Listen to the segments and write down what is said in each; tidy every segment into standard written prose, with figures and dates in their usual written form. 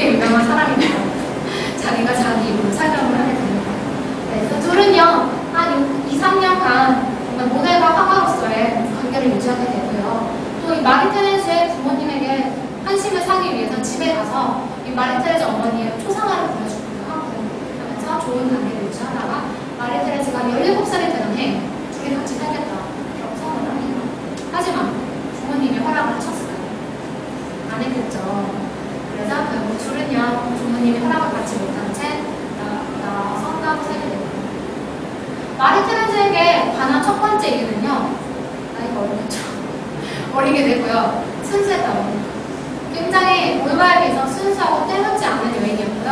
그렇게 유명한 사람이고요. 자기가 자기 입으로 설명을 하게 됩니다. 네, 그 둘은요, 한 2, 3년간 정말 모델과 화가로서의 관계를 유지하게 되고요. 또 이 마리 테레즈의 부모님에게 환심을 사기 위해서 집에 가서 이 마리 테레즈 어머니의 초상화를 보여주기도 하고 하면서 좋은 관계를 유지하다가 마리 테레즈가 17살이 되는 해 둘이 같이 살겠다라고 선언을 합니다. 하지만 부모님이 허락을 하셨어요. 안 했겠죠. 그래서 그 둘은요, 부모님이 허락을 받지 못한 채 나와서 따로 살게 됩니다. 마리 테레즈에게 관한 첫 번째 얘기는요, 나이가 어리겠죠. 어리게 되고요. 순수했다고 합니다. 굉장히 올바에 비해서 순수하고 때묻지 않은 여인이었고요.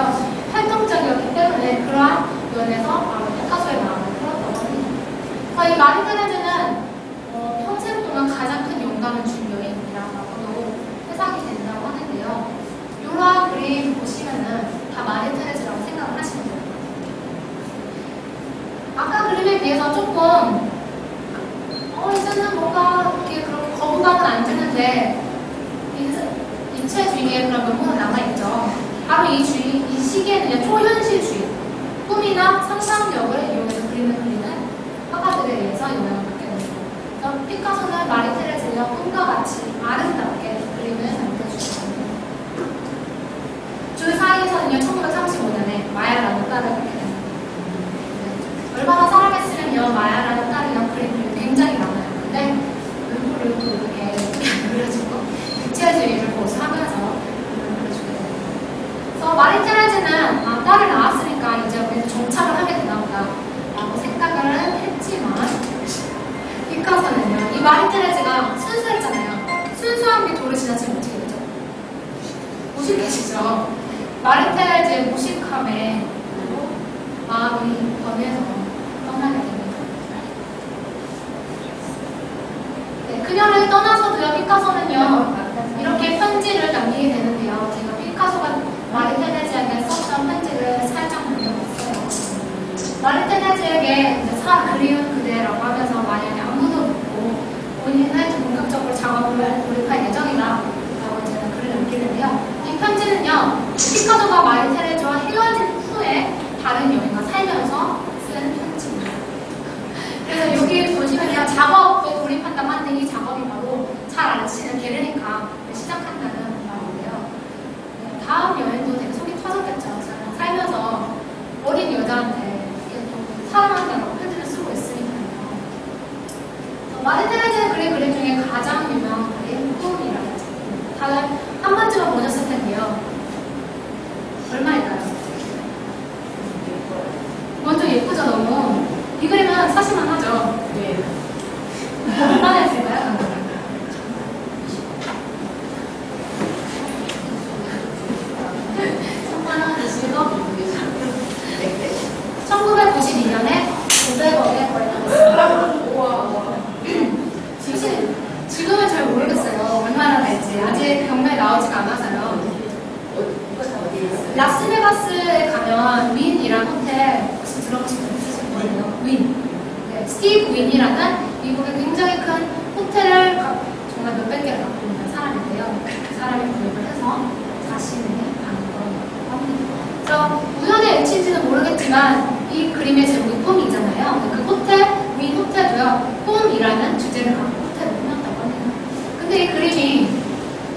활동적이었기 때문에 그러한 면에서 바로 피카소의 마음을 끌었다고 합니다. 이 마리 테레즈는 평생 동안 가장 큰 영감을 준 여인이라고도 해석이 된다고 하는데요. 이러한 그림 보시면은 다 마리 테레즈라고 생각을 하시면 돼요. 아까 그림에 비해서 조금 이제는 뭔가 이렇게 그렇게 거부감은 안 드는데 입체주의의 그런 면모는 남아있죠. 바로 이 시기에는 초현실주의, 꿈이나 상상력을 이용해서 그림을 그리는 화가들에 의해서 영향을 받게 됩니다. 그래서 피카소는 마리 테레즈가 꿈과 같이 아름답게 그림을 만들어주고 있습니다. 둘 사이에서는요, 1935년에 마야라는 딸을 갖게 됩니다. 얼마나 사랑했으면요, 마야라는 딸이랑 그림을 굉장히 많아요. 근데 얼굴을 이렇게 그려주고 입체주의를 보수하면서 그려주게 됩니다. 그래서 마리 테레즈는 딸을 낳았으니까 이제 우리는 정착을 하게 되나보다 라고 생각을 했지만 피카소는요, 이 마리 테레즈가 순수했잖아요. 순수한 게 도를 지나치면 어떻게 되죠? 무식해지죠. 마리 테레즈의 무식함에 마음이 변해서 떠나게 됩니다. 네, 그녀를 떠나서도요, 피카소는요, 이렇게 편지를 남기게 되는데요. 제가 피카소가 마리 테레즈에게 썼던 편지를 살짝 남겨봤어요. 마리 테레즈에게 그리운 그대라고 하면서 만약에 아무도 없고 본인은 본격적으로 작업을 돌입할 예정이다라고 제가 글을 남기는데요. 이 편지는요, 피카소가 마리 테레즈와 헤어진 후에 다른 여인과 살면서 쓴 편지입니다. 그래서 여기 보시면요, 작업에 돌입한다고 하는데 이 작업이 바로 잘 아시는 게르니카를 시작한다는 말인데요. 네, 다음 여인도 되게 속이 터졌겠죠. 살면서 어린 여자한테 사랑한다라고 편지를 쓰고 있으니까요. 마리 테레즈의 그림 중에 가장 유명한 그림, 꿈이라는 작품. 다들 한 번쯤은 보셨을 텐데요. 얼마일까요? 먼저 예쁘죠, 너무. 이 그림은 사실만 하죠. 네. 얼마나 했을까요? 천만원 주시고 1992년에 500억에 거래됐습니다. 지금은 잘 모르겠어요. 얼마나 될지. 아직 경매에 나오지가 않아서요. 라스베가스에 가면 윈이라는 호텔 혹시 들어보신 분 있으실 거예요? 윈. 네, 스티브 윈이라는 미국의 굉장히 큰 호텔을 정말 몇백 개를 갖고 있는 사람인데요. 그 사람이 구입을 해서 자신의 방으로 합니다. 그래서 우연의 일치인지는 모르겠지만 이 그림의 제목이 꿈이잖아요. 그 호텔, 윈 호텔도요, 꿈이라는 주제를 갖고 호텔을 꾸몄다고 합니다. 근데 이 그림이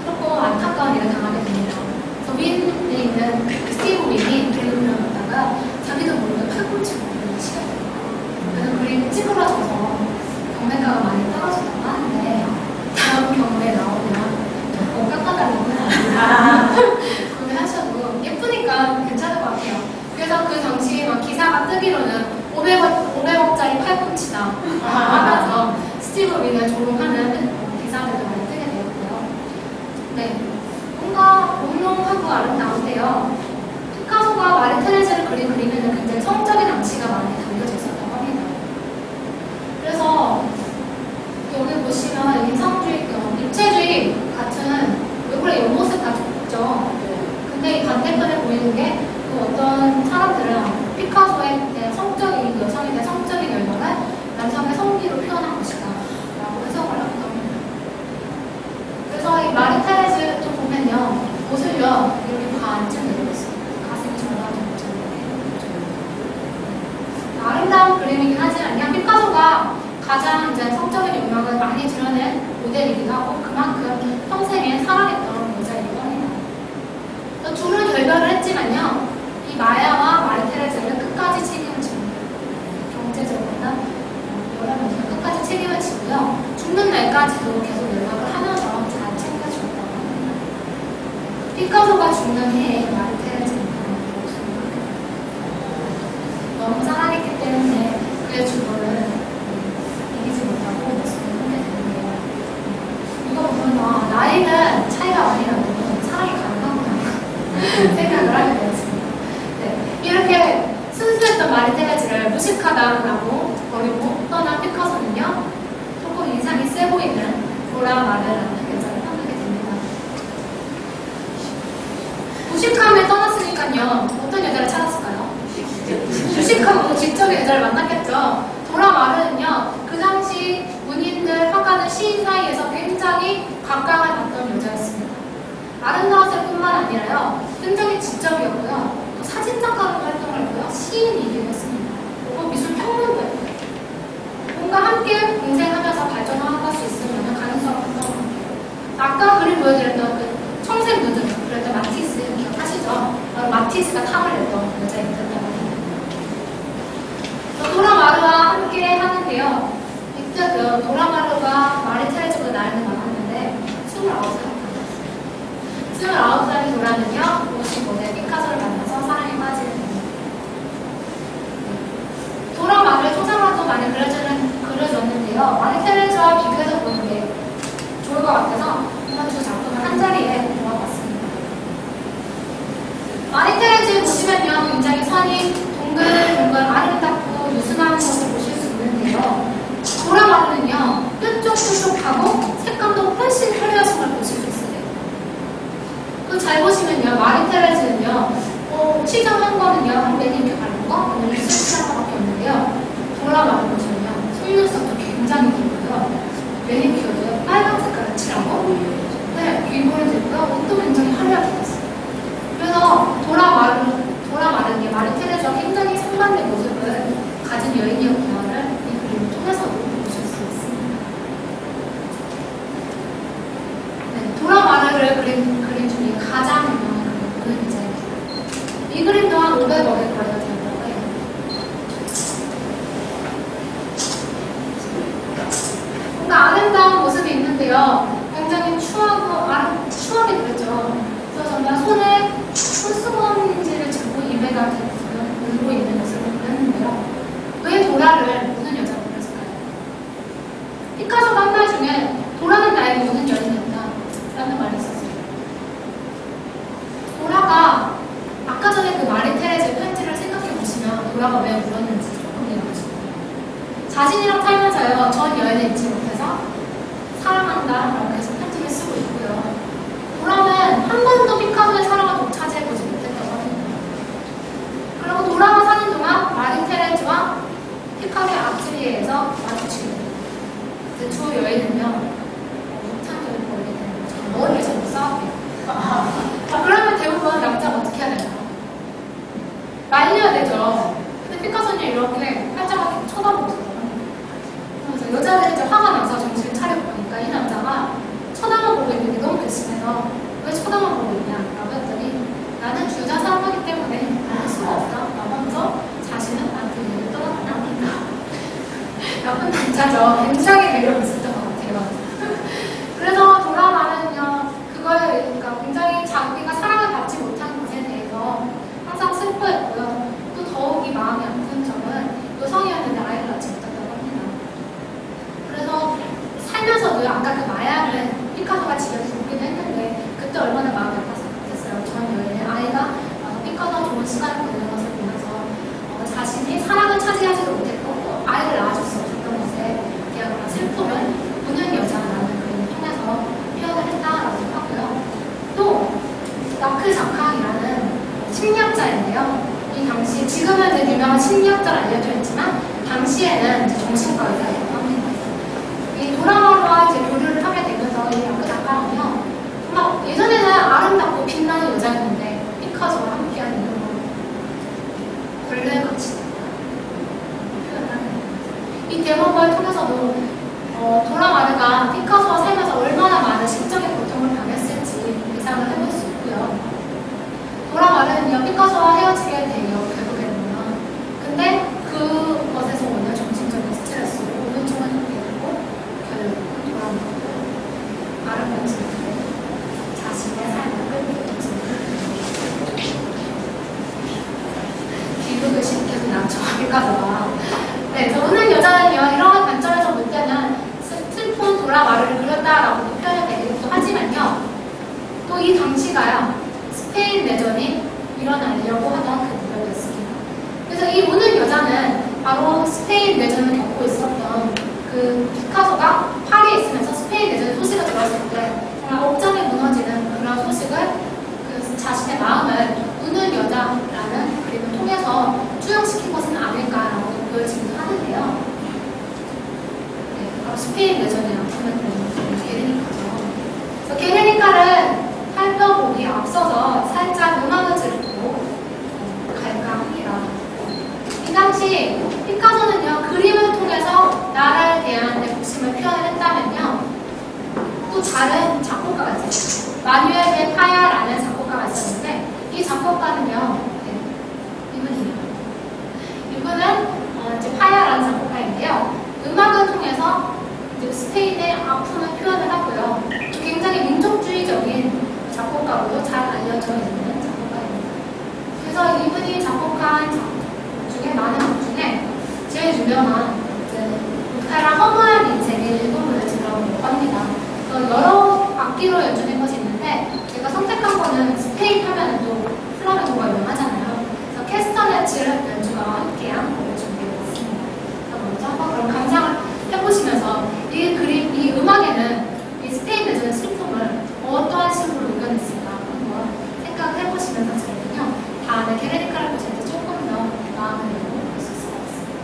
조금 안타까운 일을 당하게 됩니다. 그래서 윈에 있는 스티브 윈이 그림을 그려놓다가 자기도 모르게 팔꿈치를 그리는 시간이 돼요. 그래서 그림이 찌그러져서 경매가가 많이 떨어졌다고 하는데 다음 경매에 나오면 꼭 깎아달라고 구매하셔도 예쁘니까 괜찮을 것 같아요. 그래서 그 당시 막 기사가 뜨기로는 500억짜리 팔꿈치다 하면서 스티브 윈을 조롱하는 기사들도 많이 뜨게 되었고요. 네, 뭔가 몽롱하고 아름다운데요. 피카소가 마리 테레즈를 그리면은 굉장히 성적인 암시가 많이 담겨져 있었다고 합니다. 그래서 여기 보시면 인상주의, 입체주의 같은 얼굴에 옆모습 다 좋죠. 근데 이 반대편에 보이는 게 그 어떤 사람들은 피카소의 성적인 여성에 대한 성적인 열망을 남성의 성기로 표현한 것이다 라고 해석을 하기도 합니다. 그래서 이 마리 테레즈 좀 보면요, 옷을요 이렇게 봐 앉으면 그림이긴 하지만요. 피카소가 가장 이제 성적인 욕망을 많이 드러낸 모델이기도 하고 그만큼 평생에 사랑했던 여자이기도 합니다. 둘은 결별을 했지만요. 이 마야와 마리테레즈를 끝까지 책임을 집니다. 경제적으로나 여러 면에서 끝까지 책임을 지고요. 죽는 날까지도 계속 연락을 하면서 잘 챙겨주었다고 합니다. 피카소가 죽는 해에 마리테레즈는 너무 사랑했기 때문에 그의 죽음을 이기지 못하고 목숨을 끊게 되는데요. 이거 보면 나이는 차이가 많이 나도 사랑이 가능하구나 생각을 하게 되었습니다. 네, 이렇게 순수했던 마리테레즈를 무식하다라고 버리고 떠난 피카소는요. 조금 인상이 세 보이는 도라마르라는 여자를 만나게 됩니다. 무식함에 떠났으니까요. 어떤 여자를 찾았을까요? 무식하고 지적인 여자를 만났겠죠. 도라마르는요. 그 당시 문인들, 화가들, 시인 사이에서 굉장히 각광을 받던 여자였습니다. 아름다웠을 뿐만 아니라요. 굉장히 지적이었고요. 또 사진작가로 활동을 했고요. 시인이기도 했습니다. 그리고 미술 평론도 했고요. 뭔가 함께 공생하면서 발전할 수 있으면 가능성이 큰 것 같아요. 아까 그림 보여드렸던 그 청색 누드, 그랬던 마티스 기억하시죠? 바로 마티스가 탐을 냈던 여자였다고 합니다. 도라마르와 함께 하는데요. 이때 그 도라마르가 마리테레즈보다 나이가 많았는데 29살. 29살인 도라는요, 55세 피카소를 만나서 사랑에 빠지게 됩니다. 도라마르의 초상화도 많이 그려졌는데요. 마리테레즈와 비교해서 보는 게 좋을 것 같아서 이번 두 작품을 한 자리에 모아봤습니다. 마리테레즈 보시면요, 굉장히 선이 동글동글 아름답고 유순한 것을 보실 수 있는데요. 도라마르는요, 뾰족뾰족하고 색감도 훨씬 화려하신 걸 보실 수 있어요. 잘 보시면요, 마리테레즈는요, 치장한 거는요, 한 매니큐어 바른 거, 오늘 립스틱 한 거밖에 없는데요. 도라마르 보시면요, 속눈썹도 굉장히 길고요, 매니큐어도 빨간 색깔을 칠하고, 네, 귀걸이도 있고요, 옷도 굉장히 화려하게 됐어요. 그래서 도라마르는 마리테레즈와 굉장히 상반된 모습을 가진 여인이었구나를 이 그림을 통해서도 보실 수 있습니다. 네, 도라마르를 그린 그림 중에 가장 유명한 그림은 이제 이 그림 또한 500억에 걸려진다고 해요. 뭔가 아름다운 모습이 있는데요. 굉장히 추하게 그렸죠. 그래서 정말 손에 손수건지를 짚고 입에다 물고 있는 모습을 그렸는데요. 왜 도라를 우는 여자로 그렸을까요? 피카소가 한 말 중에 도라는 나에게 우는 여인이었다 라는 말이 있었어요. 도라가 아까 전에 그 마리테레즈의 편지를 생각해 보시면 도라가 왜 울었는지 조금 이해하시고 자신이랑 살면서요, 전 여인을 잊지 못해서 사랑한다 라고 계속 편지를 쓰고 있고요. 도라는 한 번도 피카소의 사랑을 독차지해보지 못했다고 합니다. 그리고 도라가 사는 동안 마리테레즈와 피카소의 아트리에에서 마주치게 됩니다. 그 두 여인은요, 목탄을 벌게 되는 거죠. 머리를 잡고 싸우게 돼요. 그러면 대부분 남자가 어떻게 해야 될까요? 말려야 되죠. 근데 피카소는 이렇게 활짝하게 쳐다보고 있더라고요. 그래서 여자들이 이제 화가 나서 정신을 차려보니까 이 남자가 쳐다만 보고 있는 게 너무 괘씸해서 왜 쳐다만 보고 있냐라고 했더니 나는 주자 사람이기 때문에 알 수가 없다 라고 하면서 자신은 아트리에를 떠나가는 합니다. 나쁜 남자죠. 굉장히 매력 있었던 것 같아요. 그래서 도라마르는요, 그러니까 굉장히 자기가 사랑을 받지 못한 것에 대해서 항상 슬퍼했고요. 또 더욱이 마음이 아픈 점은 여성이었는데 아이를 낳지 못했다고 합니다. 그래서 살면서도요, 아까 그 마야는 피카소가 집에서 죽기도 했는데 그때 얼마나 마음이 아팠겠어요. 전 여인의 아이가 피카소가 좋은 시간을 보내는 것을 보면서 자신이 사랑을 차지하지도 못했고 또 아이를 낳아줄 수 없었던 것에 대한 슬픔을 우는 여자라는 그림을 통해서 표현을 했다라고 하고요. 또 나크자캉이라는 심리학자인데요. 이 당시 지금은 되게 유명한 심리학자로 알려져 있지만 당시에는 이제 정신과 의사라고 합니다. 이 도라마르와 이제 교류를 하게 되면서 이 나크자캉은요, 정말 예전에는 아름답고 빛나는 여자였는데 피카소와 함께하는 이유로 벌레같이 표현하는 또 이 당시가요, 스페인 내전이 일어나려고 하던 그 무렵이었습니다. 그래서 이 우는 여자는 바로 스페인 내전을 겪고 있었던 그 피카소가 파리에 있으면서 스페인 내전 소식을 들었을 때 정말 억장이 무너지는 그런 소식을 그 자신의 마음을 우는 여자라는 그림을 통해서 투영시킨 것은 아닐까라고 보여지기도 하는데요. 네, 바로 스페인 내전이라고 하면 되는 게르니카죠. 그래서 게르니카를 살펴보기 앞서서 살짝 음악을 듣고 갈까 합니다. 이 당시 피카소는요, 그림을 통해서 나라에 대한 욕심을 표현을 했다면요, 또 다른 작곡가가 있었어요. 마뉴엘 데 파야라는 작곡가가 있었는데, 이 작곡가는요, 네, 이분이에요. 이분은 이제 파야라는 작곡가인데요, 음악을 통해서 이제 스페인의 아픔을 표현을 하고요, 굉장히 민족주의적인 작곡가로도 잘 알려져 있는 작곡가입니다. 그래서 이분이 작곡한 작곡 중에 많은 곡 중에 제일 유명한 오페라 허무한 인생의 일부분을 들어보려고 합니다. 여러 악기로 연주된 것이 있는데 제가 선택한 거는 스페인 하면은 또 플라멩코가 유명하잖아요. 그래서 캐스터네츠 연주가 함께한 곡을 준비해봤습니다. 먼저 한번 그럼 감상을 해보시면서 이 그림, 이 음악에는 이 스페인 내전의 슬픔을 어떠한 식으로 녹여냈을까 한번 생각을 해보시면서 저희는요, 다음에 게르니카를 보실 때 조금 더 마음을 내고 볼 수 있을 것 같습니다.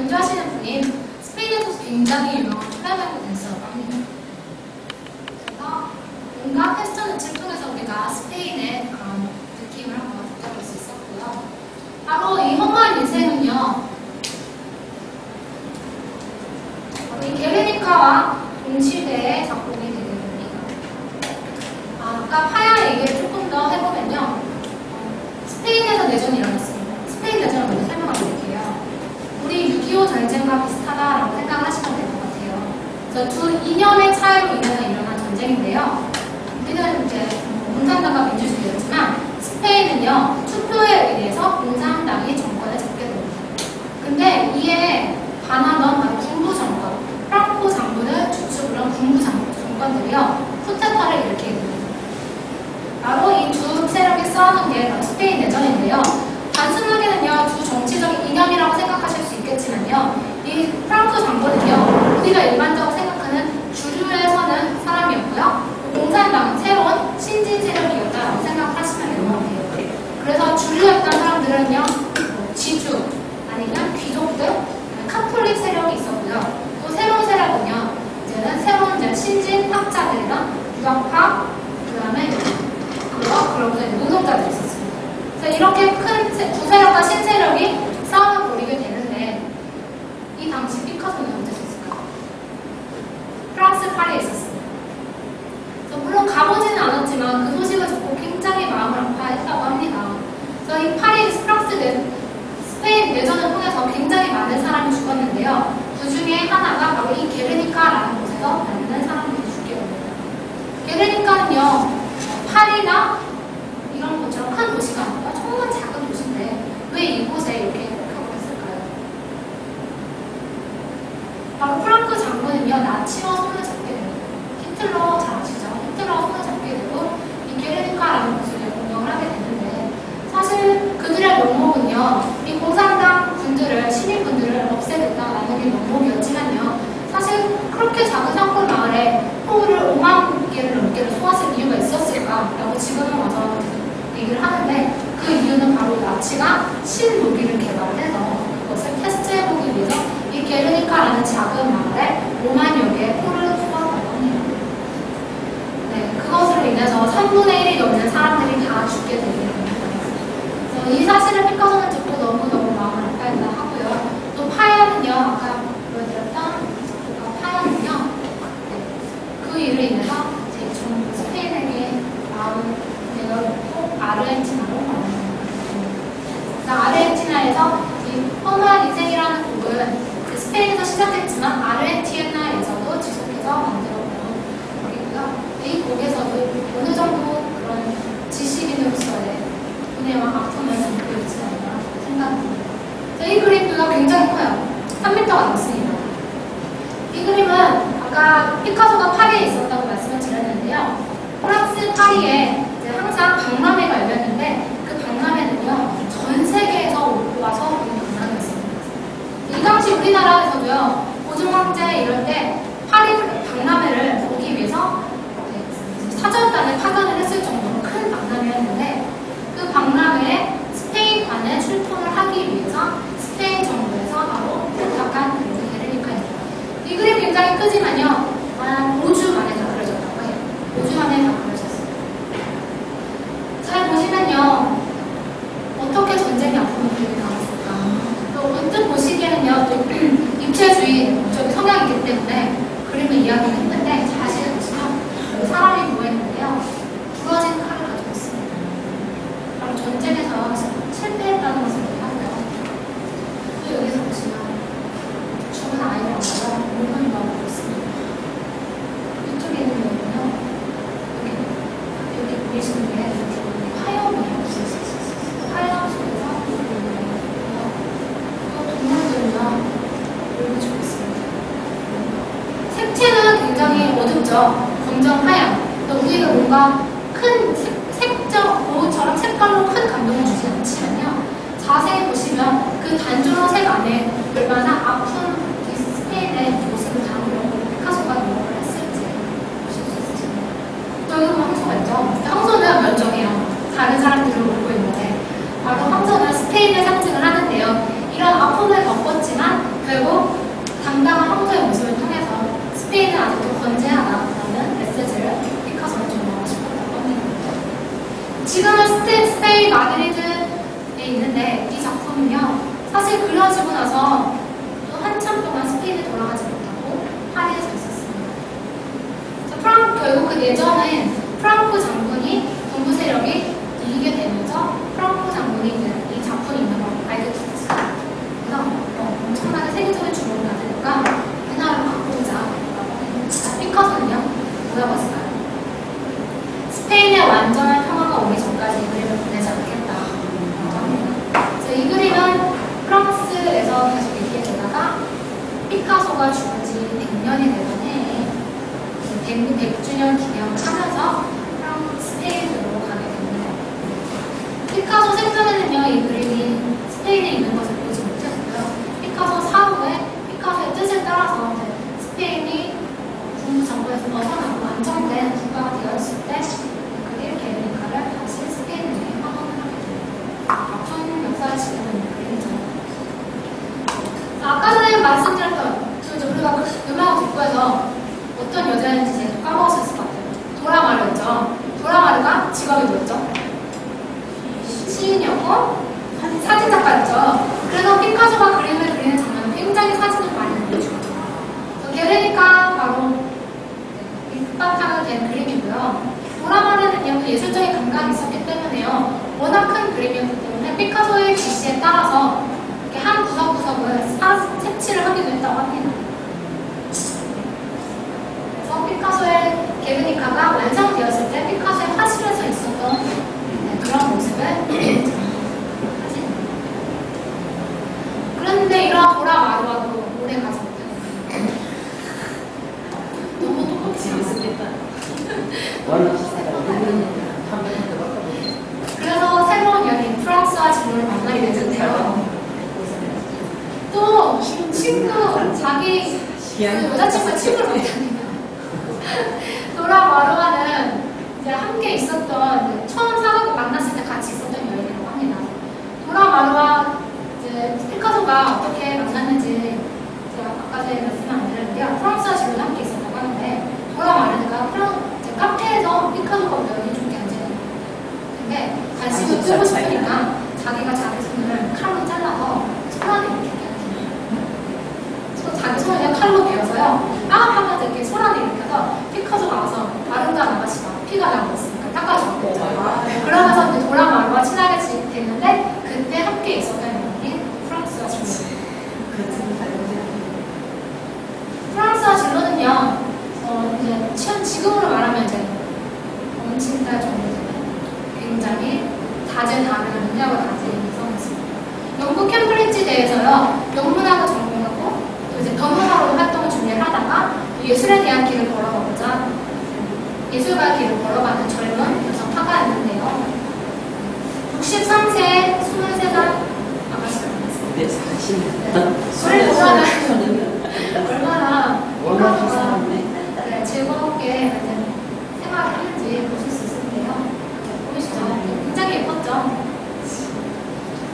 연주하시는 분이 스페인에서 굉장히 유명한 플라멩코 댄서라고 합니다. 그래서 뭔가 패스턴을 통해서 우리가 스페인의 그런 느낌을 한번 느껴볼 수 있었고요. 바로 이 허무한 인생은요, 이 게르니카와 동시대의 작품이 되게 됩니다. 아까 파야 얘기를 조금 더 해보면요, 스페인에서 내전이 일어났습니다. 스페인 내전을 먼저 설명을 드릴게요. 우리 6.25 전쟁과 비슷하다라고 생각을 하시면 될 것 같아요. 그래서 두 이념의 차이로 인해서 일어난 전쟁인데요. 우리는 이제 공산당과 민주주의였지만 스페인은요, 투표에 의해서 공산당이 정권을 잡게 됩니다. 근데 이에 반하던 바로 군부 정권, 프랑코 장군을 주축으로 한 군부 정권들이요, 쿠데타를 일으키게 됩니다. 바로 이 두 세력이 싸우는 게 바로 스페인 내전인데요. 단순하게는요, 두 정치적인 이념이라고 생각하실 수 있겠지만요, 이 프랑코 장군은요, 우리가 일반적으로 생각하는 주류에 서는 사람이었고요, 공산당은 새로운 신진 세력이었다라고 생각하시면 되는 것 같아요. 그래서 주류였던 사람들은요, 지주 아니면 귀족들, 카톨릭 세력이 있었고요. 또 새로운 세력은요, 이제는 새로운 이제 신진 학자들이나 유학파, 그 다음에 그런 노동자들이 있었습니다. 그래서 이렇게 큰 두 세력과 신세력이 싸움을 벌이게 되는데, 이 당시 피카소는 언제 있었을까요? 프랑스 파리에 있었습니다. 그래서 물론 가보지는 않았지만 그 소식을 듣고 굉장히 마음을 아파했다고 합니다. 그래서 이 파리 스페인 내전을 통해서 굉장히 많은 사람이 죽었는데요. 그 중에 하나가 바로 이 게르니카라는 곳에서 많은 사람들이 죽게 됩니다. 게르니카는요, 파리나 이런 것처럼 큰 도시가 아니라 정말 작은 도시인데 왜 이곳에 이렇게 하고 있을까요? 바로 프랑크 장군은요, 나치와 손을 잡게 됩니다. 히틀러 잘 아시죠? 히틀러와 손을 잡게 되고 이 게르니카라는 곳을 공격을 하게 되는데, 사실 그들의 명목은요, 이 공산당 군들을, 시민군들을 없애겠다라는 게 명목이었지만요, 사실 그렇게 작은 산골 마을에 포를 5만 개를 넘게를 쏘았을 이유가 있었을까라고 지금은 와서 얘기를 하는데, 그 이유는 바로 나치가 신무기를 개발해서 그것을 테스트해보기 위해서 이 게르니카라는 작은 마을에 5만여 개의 포를 쏘았다고 합니다. 네, 그것으로 인해서 3분의 1이 넘는 사람들이 다 죽게 되게 됩니다. 이 사실을 피카소는 듣고 너무너무 마음을 아파했다 하고요. 또 파야는요, 아까 보여드렸던 파야는요, 네, 그 일로 인해서 이제 좀 스페인에게 마음을 내려놓고 아르헨티나로 가는 겁니다. 아르헨티나에서 이 허무한 인생이라는 곡은 스페인에서 시작했지만 아르헨티나에서도 지속해서 만들어본 곡이고요. 이 곡에서도 어느 정도 그런 지식인으로서의 분해와 아픔을 담고 있지 않나 생각합니다. 이 그림도 굉장히 커요. 3m가 넘습니다. 이 그림은 아까 피카소가 파리에 있었다고 말씀을 드렸는데요. 프랑스 파리에 이제 항상 박람회가 열렸는데, 그 박람회는요, 전 세계에서 와서 보는 박람회였습니다. 이 당시 우리나라에서도요, 고종황제 이럴 때 파리 박람회를 보기 위해서 사절단을 파견을 했을 정도로 큰 박람회였는데, 그 박람회에 스페인관에 출품을 하기 위해서 스페인 정부에서 바로 부탁한 그림이 게르니카입니다. 이 그림 굉장히 크지만요, 한 5주 만에 다 그려졌다고 해요. 5주 만에 다 그려졌어요. 잘 보시면요, 어떻게 전쟁이 아픔을 그리게 나왔을까. 또 언뜻 보시기에는요, 또 입체주의 성향이기 때문에 그림을 이야기를 했는데, 자세히 보시면 사람이 보이는데요, 부러진 칼을 가지고 있습니다. 바로 전쟁에서 실패했다는 것을 얘기하고요. 또 여기서 보시면 죽은 아이를 안아서 물건이 나오고 있습니다. 이쪽에 있는 여기는요, 여기 보이시는 게 화염이에요. 화염 속에서 또 동물들은요, 울고 죽고 있습니다. 색채는 굉장히 어둡죠. 검정 하얀. 또 우리가 뭔가 큰 색적 모처럼 색깔로 큰 감동을 주지 않지만요, 자세히 보시면 그 단조로운 색 안에 얼마나 아픈 스페인의 모습을 담으려고 피카소가 노력을 했을지 보실 수 있으십니다. 또 여기 보면 황소가 있죠. 황소는 멸종해요. 다른 사람들을 울고 있는데, 바로 황소는 스페인의 상징을 하는데요. 이런 아픔을 겪었지만 결국 피카소가 죽은 지 100년이 되던 해에 100주년 기념을 하면서 스페인으로 가게 됩니다. 피카소 생전에는요, 이 그림이 스페인에 있는 것을 보지 못했고요. 피카소 사후에 피카소의 뜻을 따라서 스페인이 군부 정부에서 벗어나고 안정된 국가가 되었을 때 그릴 게르니카를 다시 스페인에 환원을 하게 됩니다. 아픈 역사를 지니고 있는 그림이죠. 아까 전에 말씀드렸던 우리가 음악을 듣고 해서 어떤 여자인지 제가 까먹었을 것 같아요. 도라마르였죠. 도라마르가 직업이 뭐였죠? 시인이었고 사진작가였죠. 그래서 피카소가 그림을 그리는 장면은 굉장히 사진을 많이 그려주죠. 게르니카 바로 밑바탕으로 된 그림이고요. 도라마르는요, 예술적인 감각이 있었기 때문에요. 워낙 큰 그림이었기 때문에 피카소의 지시에 따라서 이렇게 한 구석구석을 색칠을 하기도 했다고 합니다. 그래서 피카소의 게르니카가 완성되었을 때 피카소의 화실에서 있었던 그런 모습을 사진입니다. 그런데 이러한 도라마르와도 오래 가지 못하는 너무 똑같이 있었겠다. 그래서 새로운 연인 프랑스와 진로를 만나게 되는데요. 또 친구, 자기 여자친구가 친구를 못하니까 도라마르와는 이제 함께 있었던 처음 사귀고 만났을 때 같이 있었던 여인이라고 합니다. 도라마르와 이제 피카소가 어떻게 만났는지 제가 아까 전에 말씀 안 드렸는데요. 프랑스와 진로도 함께 있었다고 하는데 도라마르가 카페에서 피카소가 여인이 좀 앉아있는 근데 관심을 끌고 싶으니까 자기가 자기 손을 칼로 잘라서 소란을 일으켰대요. 자기 손을 그냥 칼로 베어서요. 하면서 이렇게 소란을 일으켜서 피카소가 와서 아름다운 아가씨가 피가 나고 있으니까 닦아줬대요. 그러면서 이제 도라마르와 친하게 됐는데 그때 함께 있었던 연인이 프랑스와 진로. 프랑스와 진로는요, 이제 지금으로 말하면 이제 엄친딸 정도 되는 굉장히 다재다능한 능력을 가진 여성이었습니다. 영국 캠브리지 대에서요, 영문학을 전공하고 또 이제 변호사로 활동을 준비를 하다가 예술에 대한 길을 걸어가고자 예술가의 길을 걸어가는 젊은 여성 화가였는데요. 63세에 23살 아가씨가 만났습니다. 얼마나 즐겁게 생활을 하는지 보실 수 있는데요. 보이시죠? 굉장히 예뻤죠?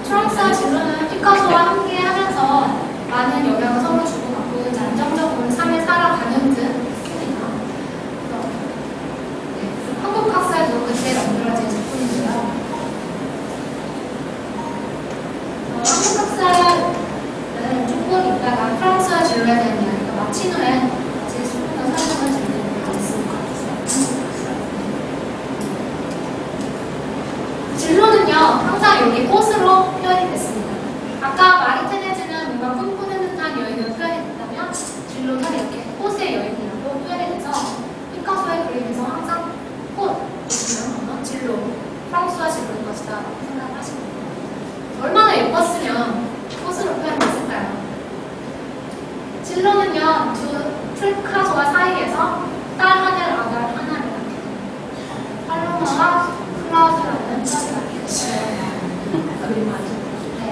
프랑스와 진로는 피카소와 함께 하면서 많은 영향을 서로 주고받고 안정적으로 삶을 살아가는 듯 했습니다. 한국 학사에도 그때 만들어진 작품인데요. 한국 학사는 조금 있다가 프랑스와 진로에 대한 이야기가 마친 후에 제 수능을 설명을 드리도록 하겠습니다. 진로는요, 항상 여기 꽃으로 표현이 됐습니다. 아까 마르테네즈는 뭔가 꿈꾸는 듯한 여인으로 표현이 됐다면 진로는 이렇게 꽃의 여인이라고 표현이 돼서 피카소의 그림에서 항상 꽃이면 진로, 프랑스와 진로인 것이다 생각을 하십니다. 얼마나 예뻤으면 꽃으로 표현됐을까요? 진로는요, 두 피카소와 사이에서 딸 하나, 아들 하나를 낳게 됩니다. 팔로마와 클라우드라는 딸을 낳게 됐어요. 네.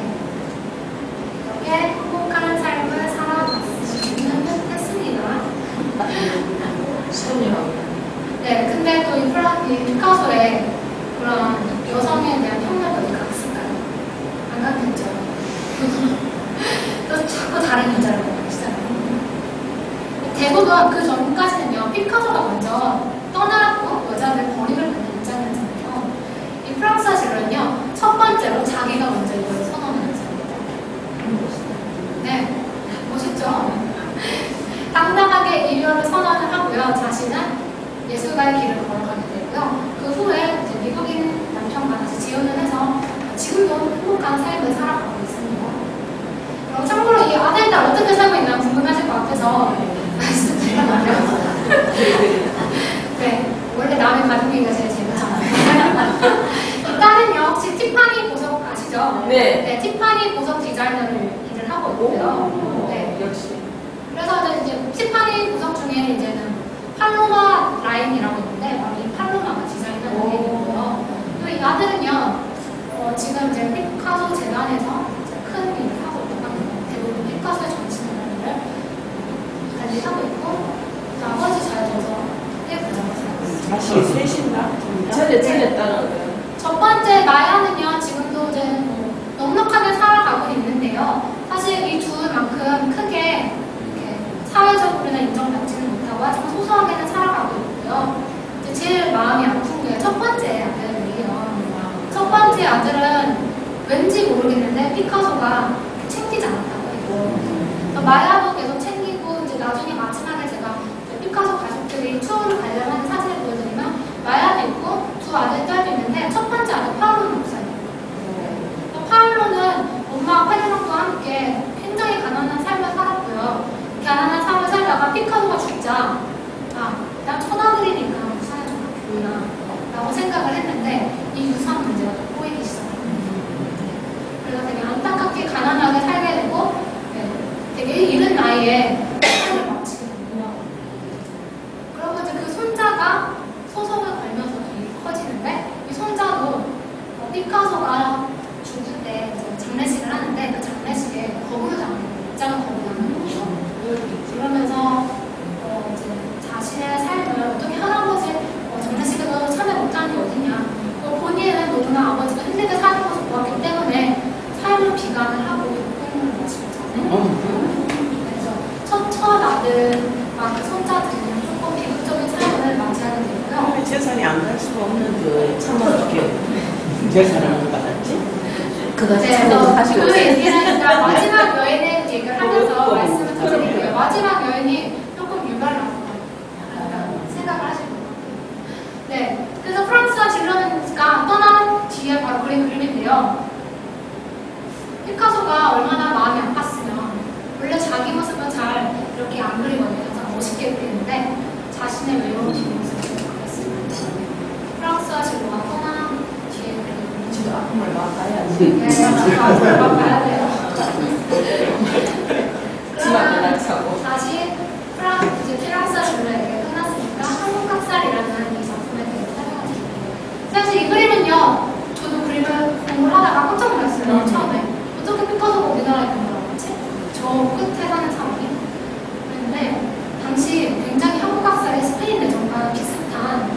이렇게 행복한 삶을 살아갔으면 했습니다. 네, 근데 또 이 피카소의 그런 여성에 대한 혁명이 어디 갔을까요? 안 갔겠죠. 또 자꾸 다른 여자를 만나시잖아요. 대부분 그 전까지는요, 피카소가 먼저 떠나고 여자를 버림을 받는 입장이었잖아요. 이 프랑스와 진로는요, 첫 번째로 자기가 먼저 이걸 선언을 했습니다. 네, 멋있죠? 당당하게 이별을 선언을 하고요, 자신은 예술가의 길을 걸어가게 되고요. 그 후에 이제 미국인 남편과 다시 재혼을 해서 지금도 행복한 삶을 살아가고 있습니다. 그럼 참고로 이 아들딸 어떻게 살고 있나 궁금하실 것 같아서 말씀드리려고요. 네, 원래 남의 가족이가 제일 재밌잖아요. 이 딸은요, 혹시 티파니 보석 아시죠? 네. 네, 티파니 보석 디자이너를 일을 하고 있고요. 네. 역시. 팔로마 라인이라고 있는데 바로 이 팔로마가 디자인한 라인이고요. 또 이 아들은요 지금 이제 피카소 재단에서 이제 큰 일을 하고 있다고 합니다. 대부분 피카소의 전시회를 관리하고 있고 또 아버지 잘 둬서 꽤 부자가 살고 있습니다. 다시 셋인가? 틀렸다는 첫 번째 마야는요 지금도 이제 넉넉하게 살아가고 있는데요. 사실 이 둘만큼 크게 이렇게 사회적으로는 인정받지는 못하고 하지만 소소하게는 살아가고 있고요. 이제 제일 마음이 아픈 게 첫 번째 아들이에요. 첫 번째 아들은 왠지 모르겠는데 피카소가 챙기지 않았다고 해요. 마야도 계속 챙기고 이제 나중에 마지막에 제가 피카소 가족들이 투어를 가려고 하는 사진을 보여드리면 마야도 있고 두 아들 딸도 있는데 첫 번째 아들 파울로는 없어요. 파울로는 엄마와 페르난과 함께 굉장히 가난한 삶을 살았고요. 가난한 삶을 살다가 피카소가 죽자 난 천아들이니까 유산을 좀 주나 라고 생각을 했는데 이 유산 문제가 또 꼬이기 시작합니다. 그래서 되게 안타깝게 가난하게 살게 되고 되게 이른 나이에 삶을 마치게 되고요. 그러고 이제 그 손자가 소송을 걸면서 커지는데 이 손자도 피카소가 죽을 때 장례식을 하는데 그 장례식에 거부를 당하는 거예요. 입장을 거부당하는 거죠. 그러면서 이제 자신의 삶을 어떻게 할아버지 장례식에도 참여 못하는 게 어딨냐. 본인은 너무나 아버지가 힘들게 사는 것을 보았기 때문에 삶을 비관을 하고 꿈을 마시잖아요. 그래서 첫 아들, 그 손자들은 조금 비극적인 삶을 맞이하게 되고요. 재산이 안 갈 수가 없는 그 참아 어떻게 재산을 받았지? 그 얘기는 일단 마지막 여행에 얘기를 하면서 말씀을 드릴게요. 마지막 여행이 조금 유발라고 생각을 하실 것 같아요. 네, 그래서 프랑스와 질러는가 떠난 뒤에 바로 그린 그림인데요. 피카소가 얼마나 마음이 아팠으면 원래 자기 모습은 잘 이렇게 안 그리거든요. 항상 멋있게 그리는데 자신의 외로운 뒷모습을 그렸습니다. 프랑스와 질러가 떠난 뒤에 그린 지금 아픔을 막 가야지. 네, 아픔을 막 가야 돼요. 지막을 차고. 다시 프랑스와 질러에게 끝났으니까 한국 학살이라는 이 작품에 대해서 설명을 드릴게요. 사실 이 그림은요, 저도 그림을 공부를 하다가 깜짝 놀랐어요. 처음에 어떻게 피카소가 우리나라에 공부하지? 저 끝에 사는 사람이. 그런데 당시 굉장히 한국 학살의 스페인 내전과 비슷한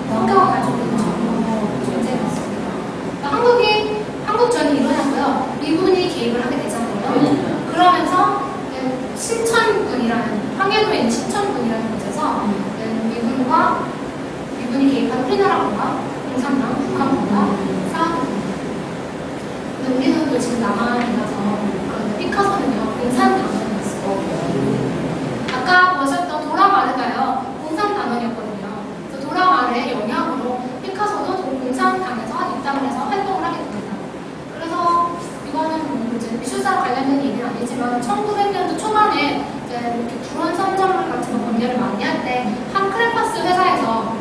성격을 가지고 있는 존재였습니다. 한국전이 일어나고요. 미군이 개입을 하게 되잖아요. 그러면서 신천군이라는 황해도에 있는 신천군이라는 곳에서 미군이 개입한 우리나라군과 공산당, 북한군과 싸우게 됩니다. 근데 우리는 또 지금 남한이라서 그런데 피카소는요 공산당원이었어요. 아까 보셨던 도라마르가요 공산당원이었거든요. 그래서 도라마르의 영향으로 피카소도 공산당에서 입당을 해서 활동을 하게 됩니다. 그래서 이거는 이제 미술사와 관련된 얘기는 아니지만 1900년도 초반에 이제 이렇게 불온 선전물 같은 거 번개를 많이 할 때 한 크레파스 회사에서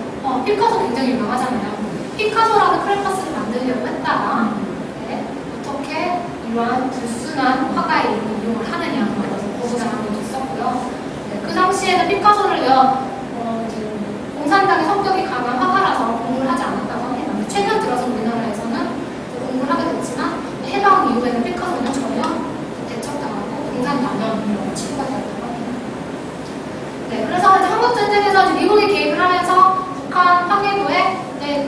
피카소 굉장히 유명하잖아요. 피카소라는 크레파스를 만들려고 했다가 어떻게 이러한 불순한 화가의 이름을 이용을 하느냐 그래서 거부당한 적도 있었고요. 그 당시에는 피카소를요 공산당의 성격이 강한 화가라서 공부를 하지 않았다고 합니다. 최근 들어서 우리나라에서는 공부를 하게 됐지만 해방 이후에는 피카소는 전혀 대척당하고 공산당원으로 취급가 되었다고 합니다. 네, 그래서 이제 한국전쟁에서 미국이 개입을 하면서 북한 황해도에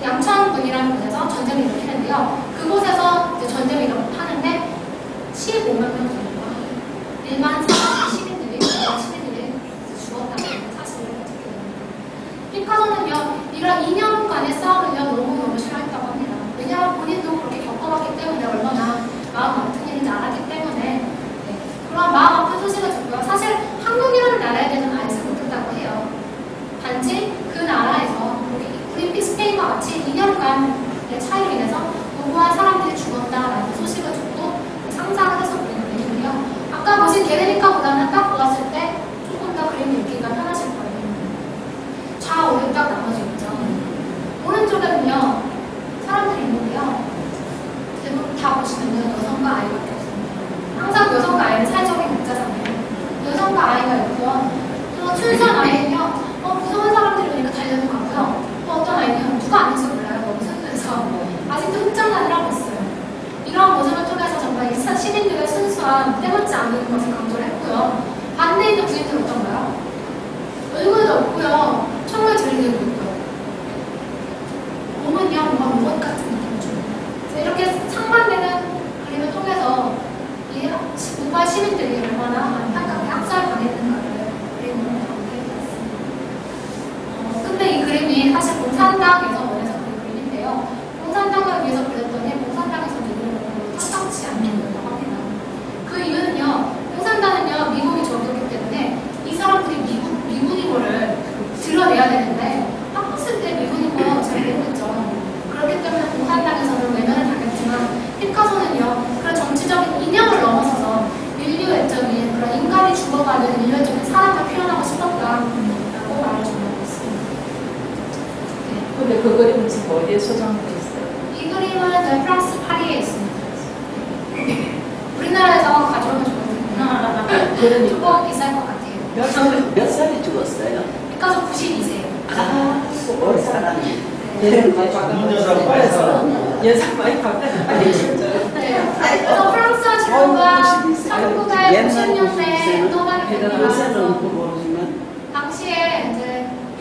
양천군이라는 곳에서 전쟁을 일으키는데요. 그곳에서 이제 전쟁을 일으키는데 15만 명 정도가 일반 시민들이 죽었다는 사실을 듣게 됩니다. 피카소는요, 이런 2년간의 싸움을요, 너무너무 싫어했다고 합니다. 왜냐하면 본인도 그렇게 겪어봤기 때문에 얼마나 마음 아픈 일인지 알았기 때문에 그런 마음 아픈 소식을 듣고요. 사실 한국이라는 나라에 대해서는 알지 못했다고 해요. 단지 그 나라에서 우리 스페인과 같이 2년간의 차이로 인해서 무고한 사람들이 죽었다라는 소식을 듣고 상상을 해서 그리는 그림이고요. 아까 보신 게르니카보다는 딱 보았을 때 조금 더 그림 읽기가 편하실 거예요. 좌우로 딱 나눠져 있죠. 오른쪽에는요 사람들이 있는데요. 대부분 다 보시면요 여성과 아이밖에 없습니다. 항상 여성과 아이는 사회적인 문제잖아요. 여성과 아이가 있고요. 또 춘선 아이는요 무서운 사람들이 오니까 달려도 가고요. 또 어떤 아이는 누가 아닌지 몰라요. 너무 순수해서 아직도 흑장난을 하고 있어요. 이러한 모습을 통해서 정말 이 시민들의 순수한 때묻지 않는 것을 강조를 했고요. 반대에 있는 부인들은 어떤가요? 얼굴도 없고요. 총을 들이는 게 있고요. 몸은요, 뭔가 무엇 같은 느낌이 줍니다. 이렇게 상반되는 그림을 통해서 이 북한 시민들이 얼마나 안타깝게 학살당했는가를 그림으로 담겨있습니다. 근데 이 그림이 사실 공산당에서 원해서 그린 그림인데요. 공산당을 위해서 그렸더니 공산당에서는 이걸 탐탁치 않는 거라고 합니다. 그 이유는요, 공산당은요, 미국이 적용했기 때문에 이 사람들이 미군인 거를 드러내야 되는데, 학생 때 미군인 거 잘 모르겠죠. 그렇기 때문에 공산당에서는 외면을 당했지만, 피카소는요, 그런 정치적인 이념을 넘어서서 인류 애정이 그런 인간이 죽어가는 인류적인 사랑을 표현하고 싶었다라고 말을 전하고 있습니다. 근데 그 그림은 지금 어디에 소장되어 있어요? 이 그림은 프랑스 파리에 있습니다. 우리나라에서 가져오면 좋거든요. 조금 비쌀 것 같아요. 몇 살이 죽었어요? 피카소 92세예요. 오래 살았네. 여자 많이 바뀌었어요. 네. 그래서 프랑스와 지구가 1950년대에 운동하게 되면서 당시에 이제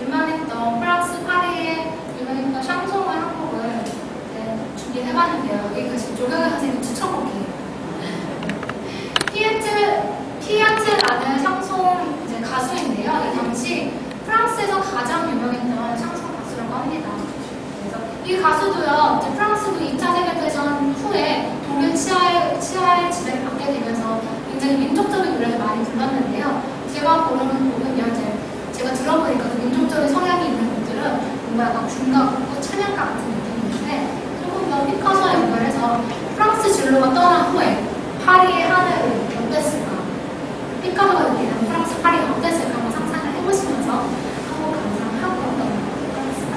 유명했던 프랑스 파리에 유명했던 샹송을 한 곡을 준비해봤는데요. 이게 조경현 선생님 추천곡이에요. 피아츠라는 샹송 이제 가수인데요. 이 당시 프랑스에서 가장 유명했던 샹송 가수라고 합니다. 그래서 이 가수도요, 이제 프랑스도 2차 세계대전 후에 독일 치하의 지배를 받게 되면서 굉장히 민족적인 노래를 많이 불렀는데요. 제가 고르는 곡은요, 이제 제가 들어보니까 그 민족적인 성향이 있는 곡들은 뭔가 약간 군가곡, 찬양가 같은 느낌인데 조금 더 피카소와 연결해서 프랑스 진로가 떠난 후에 파리의 하늘을 어땠을까? 피카소가 느끼는 프랑스 파리가 어땠을까? 한번 상상을 해보시면서 한번 감상하고 넘어가도록 하겠습니다.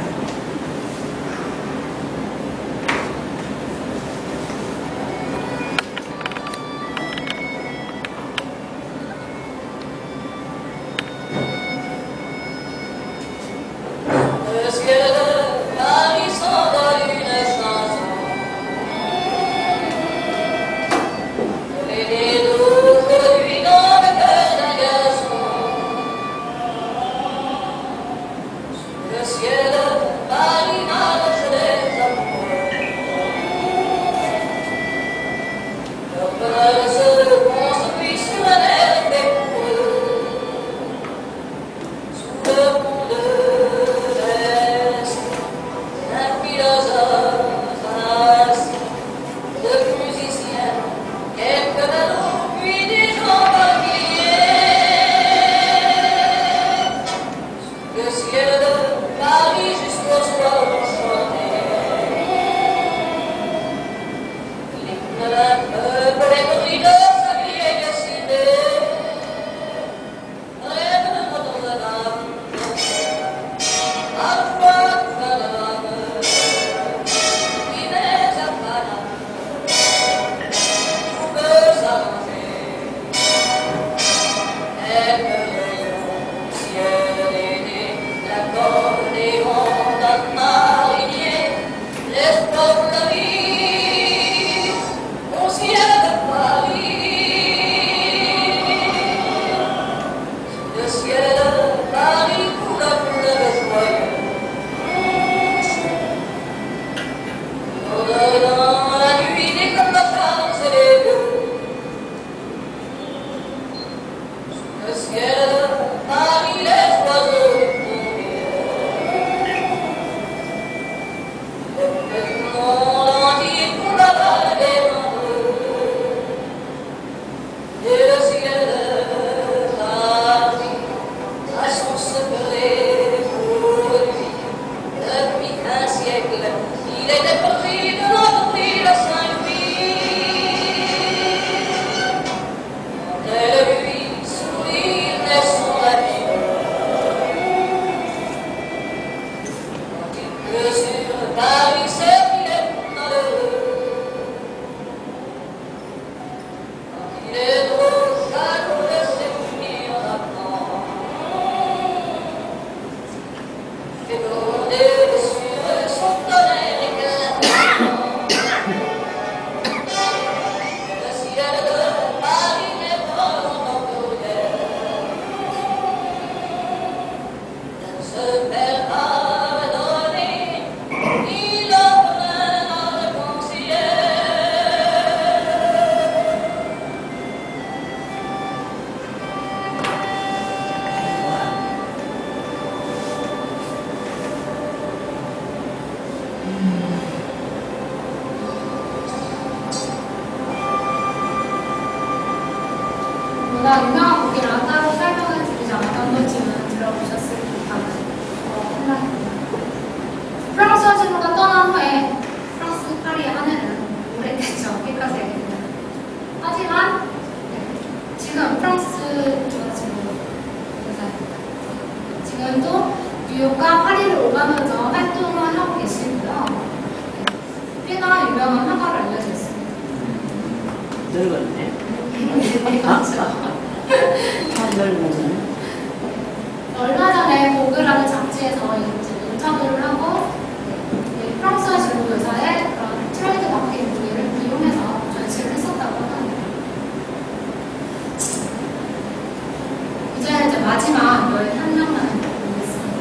마지막 11명만 보겠습니다.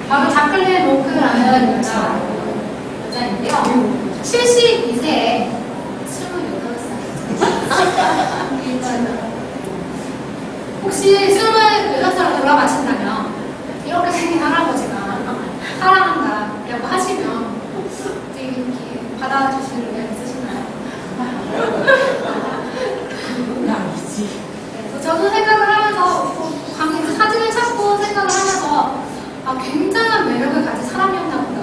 바로 자클린 로크라는 여자인데요. 72세에 28살. 혹시 28살로 돌아가신다면 이렇게 생긴 할아버지가 사랑한다 라고 하시면 이렇게 받아주실 의향 있으신가요? 아니지. 저도 생각을 하면서 그 사진을 찾고 생각을 하면서 굉장한 매력을 가진 사람이었나 보다.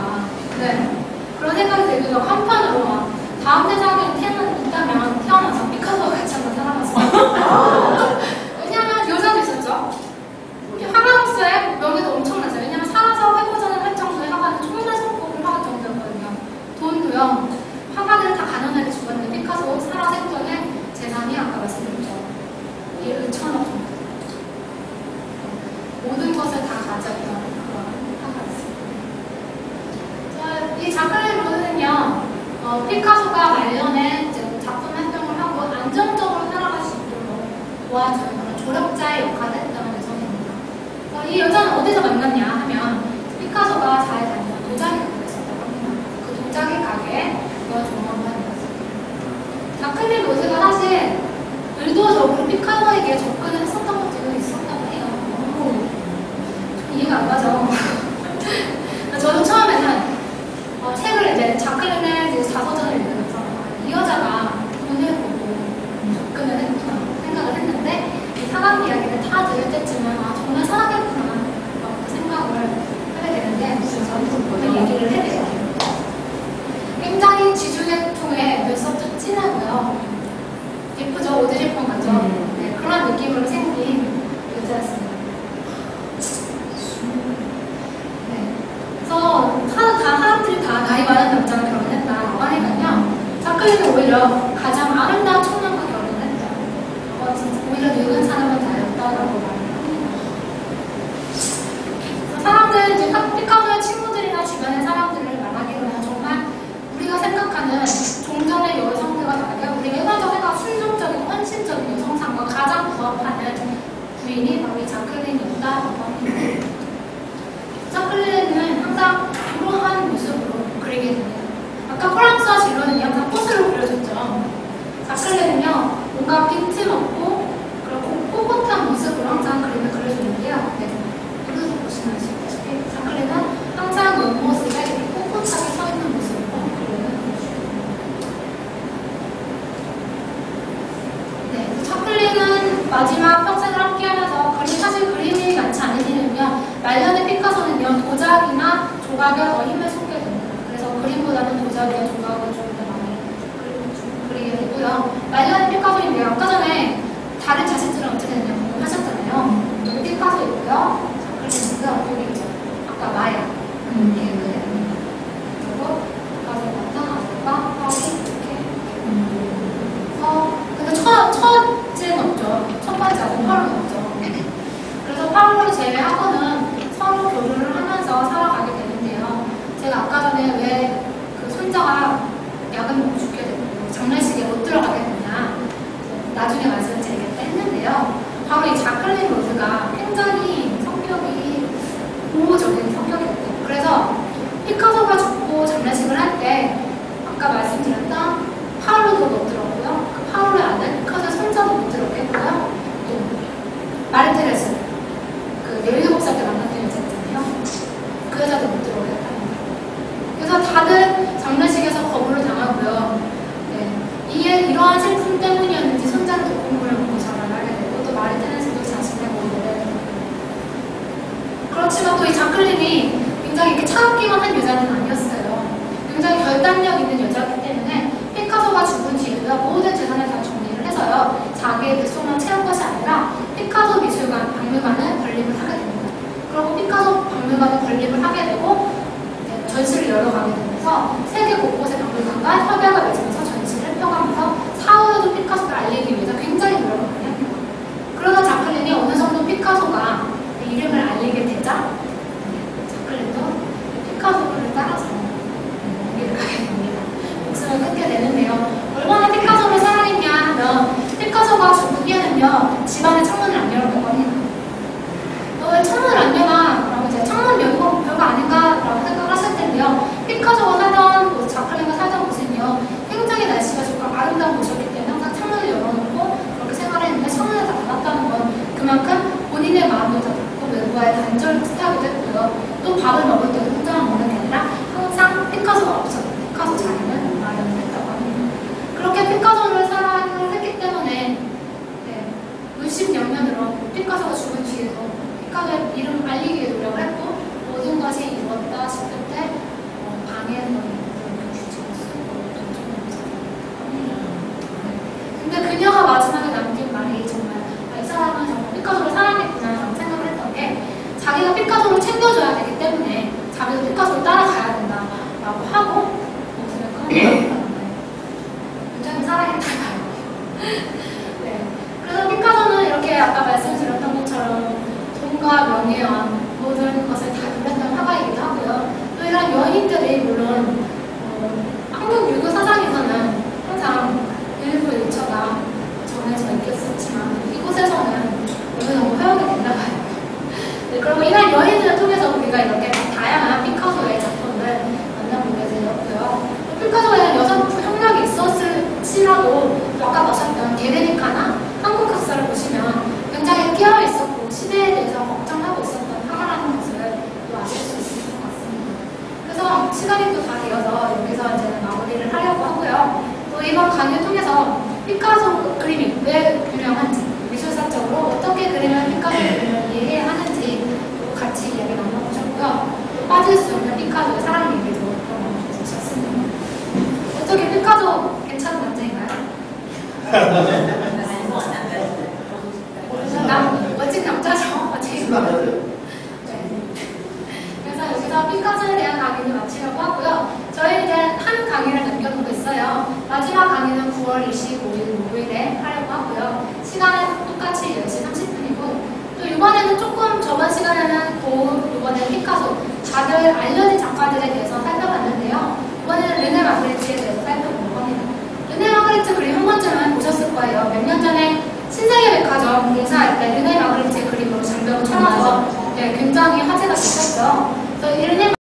네. 그런 생각이 들기도 하고 한편으로 다음 세상에 태어나서 피카소와 같이 한번 살아봤어요. 왜냐하면 여자도 있었죠. 화가로서의 명예도 엄청나죠. 왜냐하면 살아서 회고전을 할 정도의 화가는 정말 성공을 하는 정도였거든요. 돈도요. 화가들은 다 가난하게 죽었는데 피카소 살아 생전에 재산이 아까 말씀드렸죠. 1,000억 정도. 모든 것을 다 가졌던 그런 화가였습니다. 이 자클린 로드는요. 피카소가 말년에 작품 활동을 하고 안정적으로 살아갈 수 있도록 도와주는 그런 조력자의 역할을 했던 여성입니다. 이 여자는 어디서 만났냐 하면 피카소가 잘 다니던 도자기 가게에 있었다고 합니다. 그 도자기 가게에 종업을 하는 여성입니다. 자클린 로드가 사실 의도적으로 피카소에게 접근을 했었던 것도 있었다고 해요. 좀 이해가 안 가죠. 저도 처음에는 책을 이제 자클린의 자서전을 읽으면서 이 여자가 돈을 보고 접근을 했구나 생각을 했는데 이 사람 이야기를 다 들을 때쯤은 정말 사랑했구나 라고 생각을 하게 되는데 저는 얘기를 해드려요. 굉장히 지중해통의 눈썹도 진하고요. 예쁘죠? 오드리 헵번 같죠? 네, 그런 느낌으로 생긴 여자였습니다. 그래서 사람들이 다 나이 많은 남자랑 결혼했다고 하니까요. 자클린은 오히려 가장 아름다운 청년과 결혼했다. 진짜 오히려 늙은 사람은 나였다라고 말을 합니다. 사람들은 이제 피카소의 친구들이나 주변의 사람들을 말하기로는 정말 우리가 생각하는 종전의 여성들과 다르게 우리가 일반적으로 순종적이고 헌신적인 여성상과 가장 부합하는 부인이 바로 이 자클린이었다라고 합니다. 자클린은 항상 이러한 모습으로 그리게 됩니다. 아까 프랑스와 진로는요, 항상 꽃으로 그려줬죠. 자클린은요, 뭔가 빈틈없고 그리고 꼿꼿한 모습으로 항상 그림을 그려주는데요. 네. 여기서 보시면 아시다시피 자클린은 항상 옆모습에 꼿꼿하게 서 있는 모습으로 그림을 그려줍니다. 네. 자클린은 마지막 평생을 함께하면서 사실 그림이 많지 않은 이유는요, 말년의 피카소는요, 도자기나 조각에 더 힘을 쏟게 됩니다. 그래서 그림보다는 도자기와 조각을 좀 더 많이 그리게 되고요. 말년의 피카소인데 아까 전에 다른 자식들은 어떻게 되냐고 하셨잖아요. 여기 피카소 있고요, 자클린 있고요, 여기 있죠. 아까 마야. 이렇게 됩니다. 그리고 피카소 나타나서가 파리 이렇게. 근데 첫째는 없죠. 첫 번째 아직 파로는 없죠. 그래서 파로를 제외하고는 서로 교류를 하면서 살아가게 되는데요. 제가 아까 전에 왜 그 손자가 약을 먹고 죽게 되고 장례식에 못 들어가게 됐냐 나중에 말씀드리겠다 했는데요. 바로 이 자클린 로드가 굉장히 성격이 보호적인 성격이었대요. 그래서 피카소가 죽고 장례식을 할 때 아까 말씀드렸던 파울로도 못 들었고요. 그 파울로의 아들 피카소의 손자도 못 들었게 했고요. 또 마르테레스 그 17살 때 만났던 여자 있잖아요. 그 여자도 못 들어오게 했답니다. 그래서 다들 장례식에서 거부를 당하고요. 네. 이러한 슬픔 때문이었는지 손자를 독공부를 먹고 자라를 하게 되고 또 마르테레스도 자신의 모습을 그렇지만 또 이 자클린이 굉장히 이렇게 차갑기만 한 여자는 아니었어요. 굉장히 결단력 있는 여자이기 때문에 피카소가 죽은 뒤에도 모든 재산을 다 정리를 해서요. 자기의 뱃속만 채운 것이 아니라 피카소 미술관, 박물관을 건립을 하게 됩니다. 그리고 피카소 박물관을 건립을 하게 되고 전시를 열어가게 되면서 세계 곳곳의 박물관과 협약을 맺으면서 전시를 펴가면서 사후에도 피카소를 알리기 위해서 굉장히 노력을 많이 합니다. 그러나 자클린이 어느 정도 피카소가 이름을 알리게 되자 자클린도 피카소를 따라서 여기를 가게 됩니다. 목숨을 끊게 되는데요. 얼마나 피카소를 사랑했냐 하면 피카소가 죽은 뒤에는요 집안의 창문을 안 열었거든요. 자기의 마음도 잡고 외부와의 단절을 뜻하기도 했고요. 또 밥을 먹을 때도 혼자만 먹는 게 아니라 항상 피카소가 없어도 피카소 자리는 마련을 했다고 합니다. 그렇게 피카소를 사랑을 했기 때문에 물씬 영면으로 피카소가 죽은 뒤에도 피카소의 이름을 알리기 위해 노력을 했고 모든 것이 이루었다 싶을 때 방해했던 근데 그녀가 마지막에 남긴 말이 정말 이 사람은 정말 피카소를 사랑했구나 라고 생각을 했던 게 자기가 피카소를 챙겨줘야 되기 때문에 자기도 피카소를 따라가야 된다라고 하고 목숨을 끊었다는 거예요. 굉장히 사랑했다고요. 네. 그래서 피카소는 이렇게 아까 말씀드렸던 것처럼 돈과 명예와 모든 것을 다 누렸던 화가이기도 하고요. 또 이런 여인들이 물론 한국 유교 사상에서는 항상 일부 일처가 정해져 있겠었지만 이곳에서는 어느 정도 허용이 된다고 해요. 네, 그리고 이런 여인들을 통해서 우리가 이렇게 다양한 피카소의 작품을 만나보게 되었고요. 피카소에는 여성 협력이 있었을지라도 아까 보셨던 게르니카나 한국 학사를 보시면 굉장히 깨어 있었고 시대에 대해서 걱정하고 있었던 화가라는 것을 또 아실 수 있을 것 같습니다. 그래서 시간이 또 다 되어서 여기서 이제 마무리를 하려고 하고요. 또 이번 강의를 통해서 피카소 그림이 왜 유명한지, 미술사적으로 어떻게 그림을 피카소 그림을 이해해야 하는지 같이 이야기 나눠보셨고요. 또 빠질 수 없는 피카소의 사랑 얘기도 나눠주셨습니다. 어떻게 피카소 괜찮은 남자인가요? 멋진 남자죠? 그래서 여기서 피카소에 대한 강의를 마치려고 하고요. 저희 이제 한 강의를 남겨놓고 있어요. 마지막 강의는 9월 25일 목요일에 하려고 하고요. 시간은 똑같이 10시 30분이고 또 이번에는 조금 저번 시간에는 이번에 피카소 다들 알려진 작가들에 대해서 살펴봤는데요. 이번에는 르네 마그리트에 대해서 살펴볼 겁니다. 르네 마그리트 그림 한 번쯤은 보셨을 거예요. 몇 년 전에 신세계 백화점 공사할 때 르네 마그리트의 그림으로 장벽을 쳐놔서 굉장히 화제가 됐었죠. 그래서 이 르네